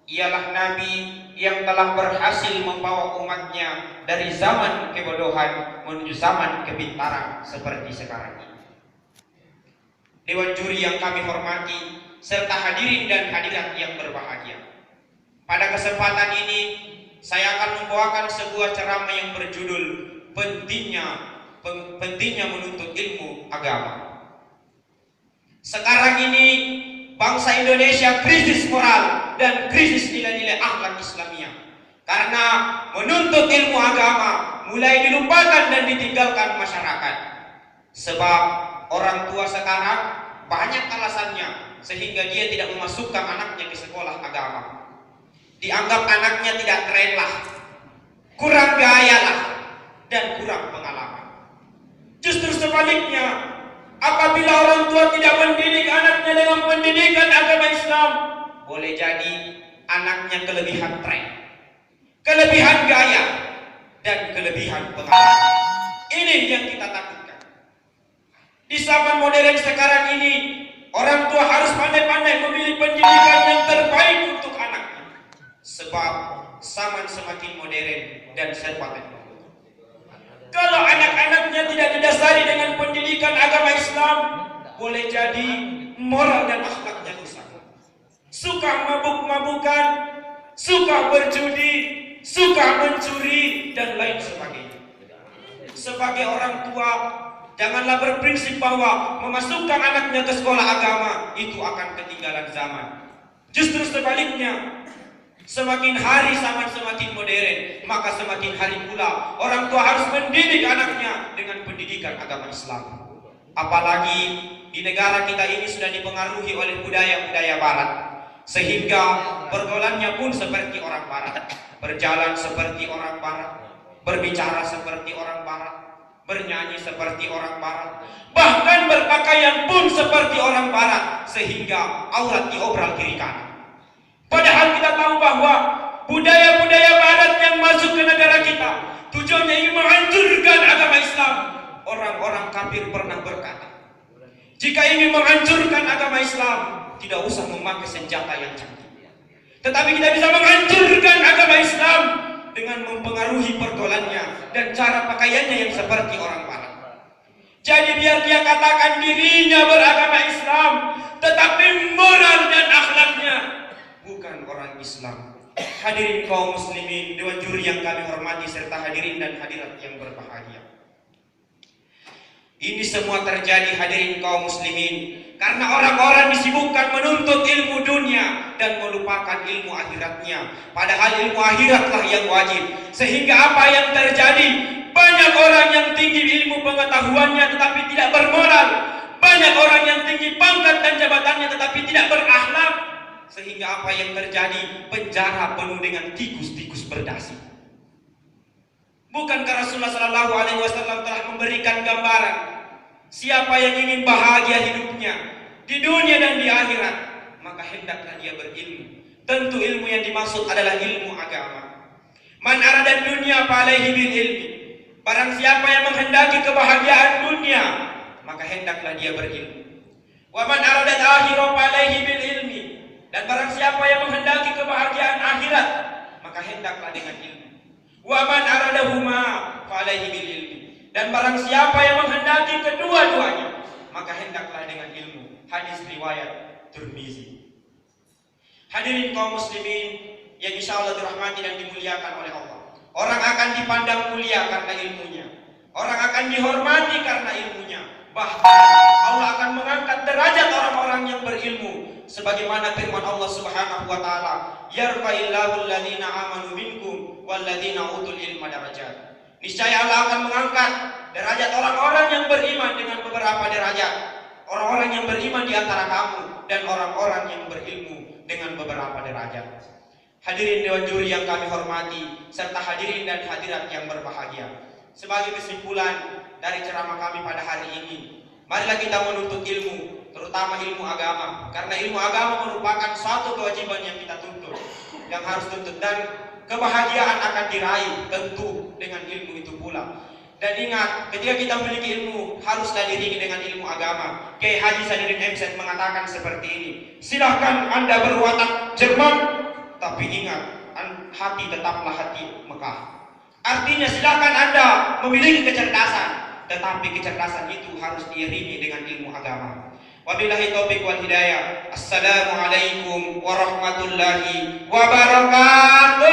Ialah Nabi yang telah berhasil membawa umatnya dari zaman kebodohan menuju zaman kepintaran seperti sekarang ini. Dewan juri yang kami hormati, serta hadirin dan hadirat yang berbahagia. Pada kesempatan ini, saya akan membawakan sebuah ceramah yang berjudul pentingnya menuntut ilmu agama. Sekarang ini bangsa Indonesia krisis moral dan krisis nilai-nilai akhlak Islamiyah karena menuntut ilmu agama mulai dilupakan dan ditinggalkan masyarakat. Sebab orang tua sekarang banyak alasannya sehingga dia tidak memasukkan anaknya ke sekolah agama. Dianggap anaknya tidak keren lah, kurang gaya lah, dan kurang pengalaman. Justru sebaliknya, apabila orang tua tidak mendidik anaknya dengan pendidikan agama Islam, boleh jadi anaknya kelebihan tren, kelebihan gaya, dan kelebihan pengalaman. Ini yang kita takutkan. Di zaman modern sekarang ini, orang tua harus pandai-pandai memilih pendidikan yang terbaik untuk anaknya. Sebab zaman semakin modern dan serba teknologi. Kalau anak-anaknya tidak didasari dengan pendidikan agama Islam, boleh jadi moral dan akhlaknya rusak. Suka mabuk-mabukan, suka berjudi, suka mencuri, dan lain sebagainya. Sebagai orang tua, janganlah berprinsip bahwa memasukkan anaknya ke sekolah agama itu akan ketinggalan zaman. Justru sebaliknya, semakin hari zaman semakin modern, maka semakin hari pula orang tua harus mendidik anaknya dengan pendidikan agama Islam. Apalagi di negara kita ini sudah dipengaruhi oleh budaya-budaya barat, sehingga pergaulannya pun seperti orang barat, berjalan seperti orang barat, berbicara seperti orang barat, bernyanyi seperti orang barat, bahkan berpakaian pun seperti orang barat, sehingga aurat diobral kiri kanan. Padahal kita tahu bahwa budaya-budaya barat yang masuk ke negara kita tujuannya ingin menghancurkan agama Islam. Orang-orang kafir pernah berkata, jika ingin menghancurkan agama Islam, tidak usah memakai senjata yang canggih, tetapi kita bisa menghancurkan agama Islam dengan mempengaruhi pergaulannya dan cara pakaiannya yang seperti orang barat. Jadi biar dia katakan dirinya beragama Islam, tetapi moral dan akhlaknya bukan orang Islam. Hadirin kaum muslimin, dewan juri yang kami hormati, serta hadirin dan hadirat yang berbahagia. Ini semua terjadi, hadirin kaum muslimin, karena orang-orang disibukkan menuntut ilmu dunia dan melupakan ilmu akhiratnya. Padahal ilmu akhiratlah yang wajib. Sehingga apa yang terjadi? Banyak orang yang tinggi ilmu pengetahuannya tetapi tidak bermoral. Banyak orang yang tinggi pangkat dan jabatannya tetapi tidak berakhlak. Sehingga apa yang terjadi? Penjara penuh dengan tikus-tikus berdasi. Bukankah Rasulullah SAW telah memberikan gambaran siapa yang ingin bahagia hidupnya di dunia dan di akhirat, maka hendaklah dia berilmu. Tentu ilmu yang dimaksud adalah ilmu agama. Man arada dunia falaihi bil ilmi. Barang siapa yang menghendaki kebahagiaan dunia, maka hendaklah dia berilmu. Wa man arada akhirah falaihi bil ilmi. Dan barang siapa yang menghendaki kebahagiaan akhirat, maka hendaklah dengan ilmu. Wa man aradahuma falaihi bil ilmi. Dan barang siapa yang menghendaki kedua-duanya, maka hendaklah dengan ilmu. Hadis riwayat Tirmizi. Hadirin kaum muslimin yang insyaallah dirahmati dan dimuliakan oleh Allah. Orang akan dipandang mulia karena ilmunya. Orang akan dihormati karena ilmunya. Bahkan Allah akan mengangkat derajat orang-orang yang berilmu. Sebagaimana firman Allah Subhanahu wa taala, yarfa'illahu alladziina aamanu minkum walladziina utul ilma darajat. Niscaya Allah akan mengangkat derajat orang-orang yang beriman dengan beberapa derajat. Orang-orang yang beriman di antara kamu dan orang-orang yang berilmu dengan beberapa derajat. Hadirin dewan juri yang kami hormati, serta hadirin dan hadirat yang berbahagia. Sebagai kesimpulan dari ceramah kami pada hari ini, marilah kita menuntut ilmu, terutama ilmu agama, karena ilmu agama merupakan suatu kewajiban yang kita tuntut, yang harus tuntut, dan kebahagiaan akan diraih tentu dengan ilmu itu pula. Dan ingat, ketika kita memiliki ilmu, haruslah diiringi dengan ilmu agama. Kiai Haji Sadirin MZ mengatakan seperti ini, silahkan Anda berwatak Jerman, tapi ingat, hati tetaplah hati Mekah. Artinya silakan Anda memiliki kecerdasan, tetapi kecerdasan itu harus diiringi dengan ilmu agama. Wabillahi taufiq wal hidayah. Assalamualaikum warahmatullahi wabarakatuh.